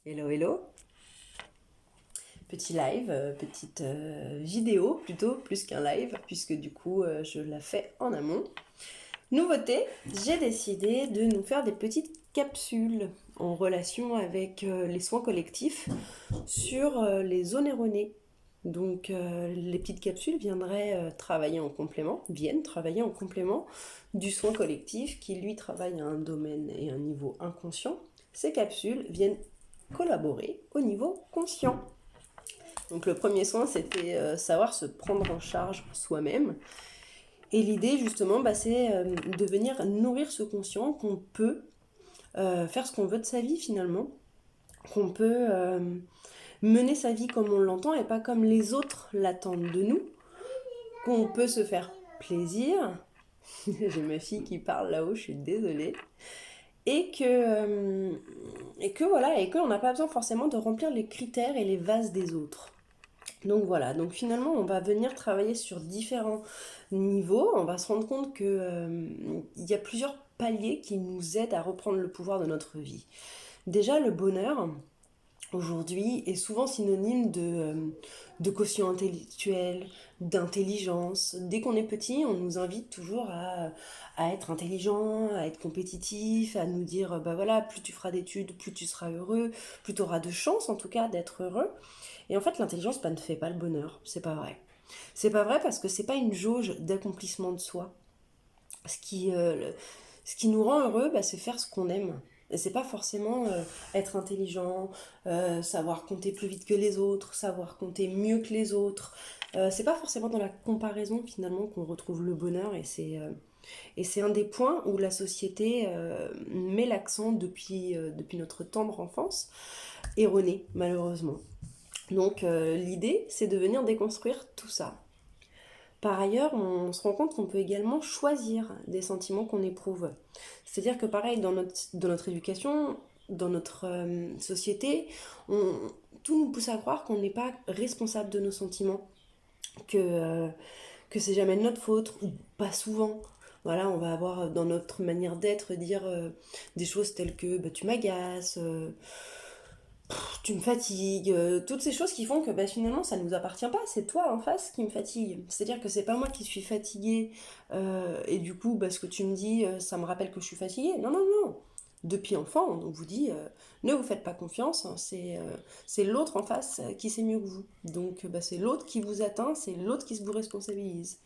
Hello, hello. Petit live, petite vidéo plutôt, plus qu'un live, puisque du coup je la fais en amont. Nouveauté, j'ai décidé de nous faire des petites capsules en relation avec les soins collectifs sur les zones erronées. Donc les petites capsules viennent travailler en complément du soin collectif qui lui travaille à un domaine et un niveau inconscient. Ces capsules viennent collaborer au niveau conscient. Donc le premier soin, c'était savoir se prendre en charge soi-même. Et l'idée, justement, c'est de venir nourrir ce conscient qu'on peut faire ce qu'on veut de sa vie, finalement. Qu'on peut mener sa vie comme on l'entend et pas comme les autres l'attendent de nous. Qu'on peut se faire plaisir. J'ai ma fille qui parle là-haut, je suis désolée. Et que voilà, et qu'on n'a pas besoin forcément de remplir les critères et les vases des autres. Donc voilà, donc finalement on va venir travailler sur différents niveaux, on va se rendre compte que il y a plusieurs paliers qui nous aident à reprendre le pouvoir de notre vie. Déjà le bonheur aujourd'hui est souvent synonyme de quotient intellectuel, d'intelligence. Dès qu'on est petit, on nous invite toujours à être intelligent, à être compétitif, à nous dire bah voilà, plus tu feras d'études, plus tu seras heureux, plus tu auras de chance en tout cas d'être heureux. Et en fait, l'intelligence ne fait pas le bonheur. C'est pas vrai. C'est pas vrai parce que c'est pas une jauge d'accomplissement de soi. Ce qui, euh, Ce qui nous rend heureux, c'est faire ce qu'on aime. Et c'est pas forcément être intelligent, savoir compter plus vite que les autres, savoir compter mieux que les autres. C'est pas forcément dans la comparaison finalement qu'on retrouve le bonheur et c'est un des points où la société met l'accent depuis notre tendre enfance, erroné malheureusement. Donc l'idée, c'est de venir déconstruire tout ça. Par ailleurs, on se rend compte qu'on peut également choisir des sentiments qu'on éprouve. C'est-à-dire que pareil, dans notre éducation, dans notre société, on- tout nous pousse à croire qu'on n'est pas responsable de nos sentiments, que c'est jamais de notre faute, ou pas souvent. Voilà, on va avoir dans notre manière d'être dire des choses telles que bah, tu m'agaces, tu me fatigues, toutes ces choses qui font que finalement ça ne nous appartient pas, c'est toi en face qui me fatigue. C'est-à-dire que c'est pas moi qui suis fatiguée et du coup ce que tu me dis ça me rappelle que je suis fatiguée. Non, non, non. Depuis enfant, on vous dit ne vous faites pas confiance, hein, c'est l'autre en face qui sait mieux que vous. Donc c'est l'autre qui vous atteint, c'est l'autre qui se vous responsabilise.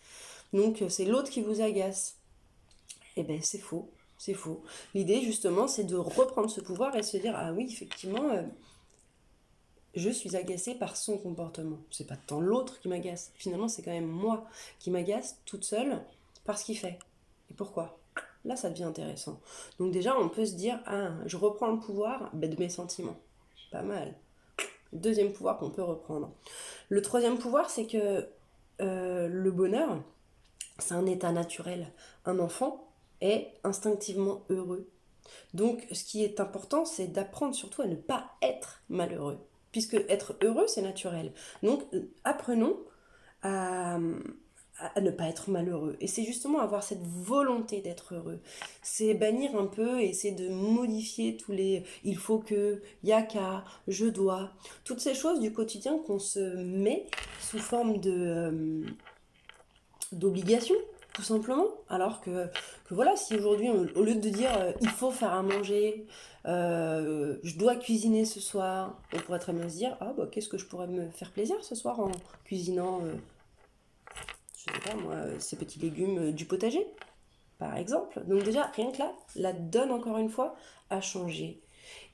Donc c'est l'autre qui vous agace. Eh ben c'est faux, c'est faux. L'idée justement c'est de reprendre ce pouvoir et se dire ah oui effectivement je suis agacée par son comportement. C'est pas tant l'autre qui m'agace. Finalement, c'est quand même moi qui m'agace toute seule par ce qu'il fait. Et pourquoi? Là, ça devient intéressant. Donc déjà, on peut se dire, ah, je reprends le pouvoir de mes sentiments. Pas mal. Deuxième pouvoir qu'on peut reprendre. Le troisième pouvoir, c'est que le bonheur, c'est un état naturel. Un enfant est instinctivement heureux. Donc, ce qui est important, c'est d'apprendre surtout à ne pas être malheureux, puisque être heureux, c'est naturel. Donc, apprenons à, à ne pas être malheureux. Et c'est justement avoir cette volonté d'être heureux. C'est bannir un peu et c'est de modifier tous les il faut que, y a qu'à, je dois, toutes ces choses du quotidien qu'on se met sous forme d'obligation, tout simplement. Alors que voilà, si aujourd'hui, au lieu de dire il faut faire à manger, je dois cuisiner ce soir, on pourrait très bien se dire ah bah qu'est-ce que je pourrais me faire plaisir ce soir en cuisinant, je sais pas moi, ces petits légumes du potager, par exemple. Donc déjà, rien que là, la donne encore une fois a changé.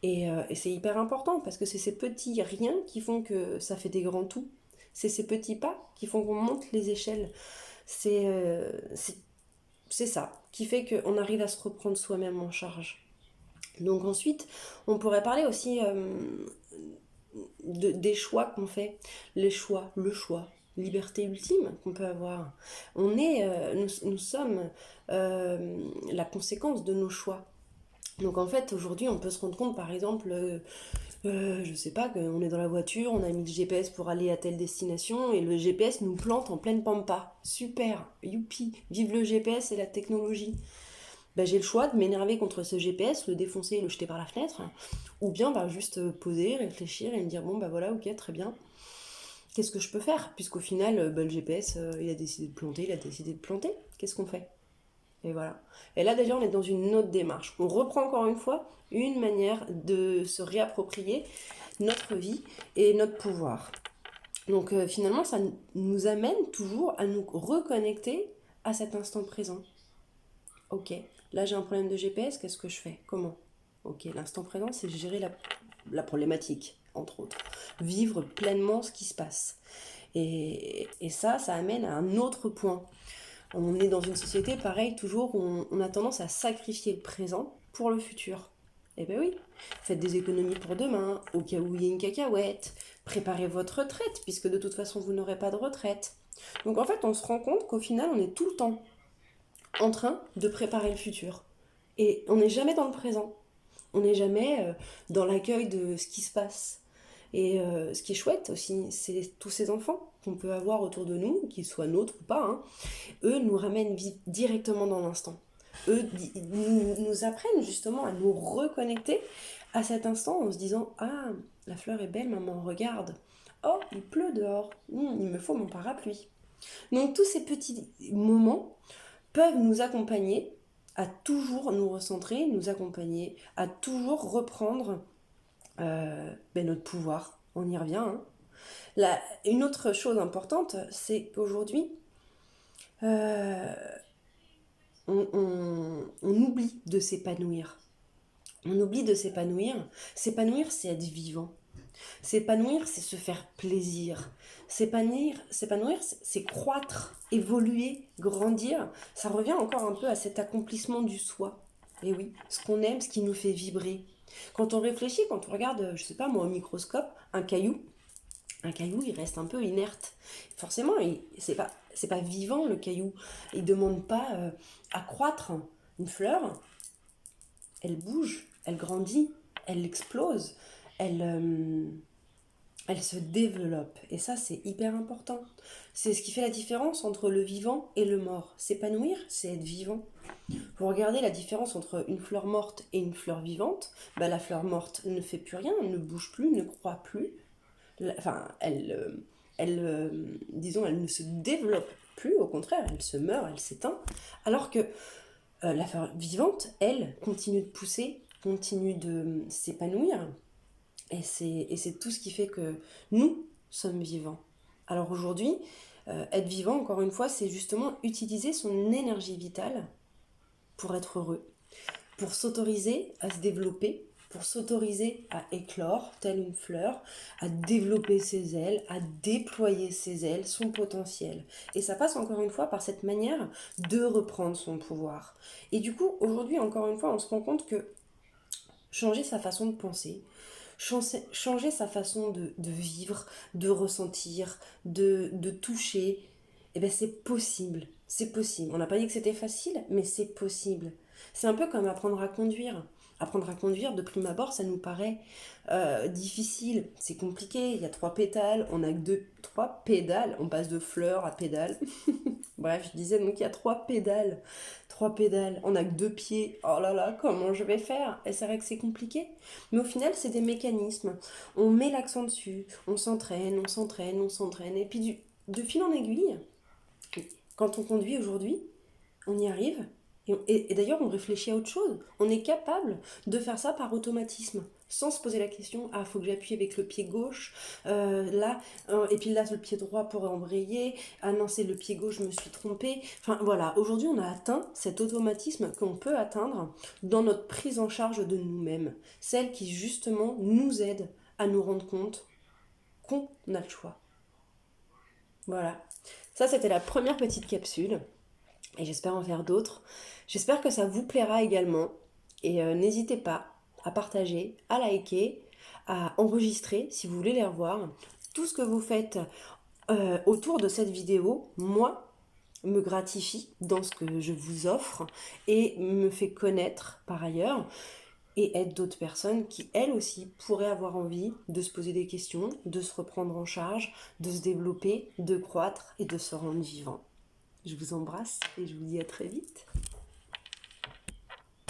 Et c'est hyper important parce que c'est ces petits riens qui font que ça fait des grands tout. C'est ces petits pas qui font qu'on monte les échelles. C'est euh, c'est c'est ça qui fait qu'on arrive à se reprendre soi-même en charge. Donc ensuite, on pourrait parler aussi des choix qu'on fait. Le choix, liberté ultime qu'on peut avoir. Nous sommes la conséquence de nos choix. Donc en fait, aujourd'hui, on peut se rendre compte, par exemple, je sais pas, qu'on est dans la voiture, on a mis le GPS pour aller à telle destination et le GPS nous plante en pleine pampa. Super, youpi, vive le GPS et la technologie. bah, j'ai le choix de m'énerver contre ce GPS, le défoncer et le jeter par la fenêtre, ou bien bah, juste poser, réfléchir et me dire bon bah voilà, ok, très bien, qu'est-ce que je peux faire? Puisqu'au final, bah, le GPS, il a décidé de planter, il a décidé de planter, qu'est-ce qu'on fait? Et voilà. Et là déjà, on est dans une autre démarche. On reprend encore une fois une manière de se réapproprier notre vie et notre pouvoir. Donc finalement, ça nous amène toujours à nous reconnecter à cet instant présent. Ok, là j'ai un problème de GPS, qu'est-ce que je fais? Comment? Ok, l'instant présent, c'est gérer la problématique, entre autres. Vivre pleinement ce qui se passe. Et ça amène à un autre point. On est dans une société, pareil, toujours, on a tendance à sacrifier le présent pour le futur. Eh ben oui, faites des économies pour demain, au cas où il y a une cacahuète. Préparez votre retraite, puisque de toute façon, vous n'aurez pas de retraite. Donc en fait, on se rend compte qu'au final, on est tout le temps en train de préparer le futur. Et on n'est jamais dans le présent. On n'est jamais dans l'accueil de ce qui se passe. Et ce qui est chouette aussi, c'est tous ces enfants qu'on peut avoir autour de nous, qu'ils soient nôtres ou pas, hein, eux nous ramènent directement dans l'instant. Eux nous apprennent justement à nous reconnecter à cet instant en se disant ah, la fleur est belle, maman, regarde. Oh, il pleut dehors. Il me faut mon parapluie. Donc tous ces petits moments peuvent nous accompagner à toujours nous recentrer, nous accompagner à toujours reprendre notre pouvoir. On y revient. Hein. Une autre chose importante, c'est qu'aujourd'hui, euh, on oublie de s'épanouir. On oublie de s'épanouir. S'épanouir, c'est être vivant. S'épanouir, c'est se faire plaisir. S'épanouir, c'est croître, évoluer, grandir. Ça revient encore un peu à cet accomplissement du soi. Et oui, ce qu'on aime, ce qui nous fait vibrer. Quand on réfléchit, quand on regarde, je sais pas moi, au microscope, un caillou, il reste un peu inerte. Forcément, c'est pas vivant le caillou. Il demande pas à croître. Une fleur, elle bouge, elle grandit, elle explose, elle, elle se développe. Et ça, c'est hyper important. C'est ce qui fait la différence entre le vivant et le mort. S'épanouir, c'est être vivant. Vous regardez la différence entre une fleur morte et une fleur vivante, bah, la fleur morte ne fait plus rien, ne bouge plus, ne croît plus. Enfin, disons, elle ne se développe plus, au contraire, elle se meurt, elle s'éteint. Alors que la fleur vivante, elle, continue de pousser, continue de s'épanouir. Et c'est tout ce qui fait que nous sommes vivants. Alors aujourd'hui, être vivant, encore une fois, c'est justement utiliser son énergie vitale pour être heureux, pour s'autoriser à se développer, pour s'autoriser à éclore, telle une fleur, à développer ses ailes, à déployer ses ailes, son potentiel. Et ça passe encore une fois par cette manière de reprendre son pouvoir. Et du coup, aujourd'hui, encore une fois, on se rend compte que changer sa façon de penser, changer sa façon de vivre, de ressentir, de toucher, eh ben c'est possible. C'est possible. On n'a pas dit que c'était facile, mais c'est possible. C'est un peu comme apprendre à conduire. Apprendre à conduire, de prime abord, ça nous paraît difficile. C'est compliqué. Il y a trois pétales. On a que trois pédales. On passe de fleurs à pédales. Bref, je disais donc il y a trois pédales. Trois pédales. On a que deux pieds. Oh là là, comment je vais faire? Et c'est vrai que c'est compliqué. Mais au final, c'est des mécanismes. On met l'accent dessus. On s'entraîne, on s'entraîne, on s'entraîne. Et puis de fil en aiguille, quand on conduit aujourd'hui, on y arrive. Et d'ailleurs, on réfléchit à autre chose. On est capable de faire ça par automatisme, sans se poser la question, ah, faut que j'appuie avec le pied gauche, là, et puis là, le pied droit pour embrayer, ah non, c'est le pied gauche, je me suis trompée. Enfin voilà, aujourd'hui, on a atteint cet automatisme qu'on peut atteindre dans notre prise en charge de nous-mêmes, celle qui justement nous aide à nous rendre compte qu'on a le choix. Voilà. Ça, c'était la première petite capsule. Et j'espère en faire d'autres. J'espère que ça vous plaira également. Et n'hésitez pas à partager, à liker, à enregistrer si vous voulez les revoir. Tout ce que vous faites autour de cette vidéo, moi, me gratifie dans ce que je vous offre et me fait connaître par ailleurs et aide d'autres personnes qui, elles aussi, pourraient avoir envie de se poser des questions, de se reprendre en charge, de se développer, de croître et de se rendre vivant. Je vous embrasse et je vous dis à très vite.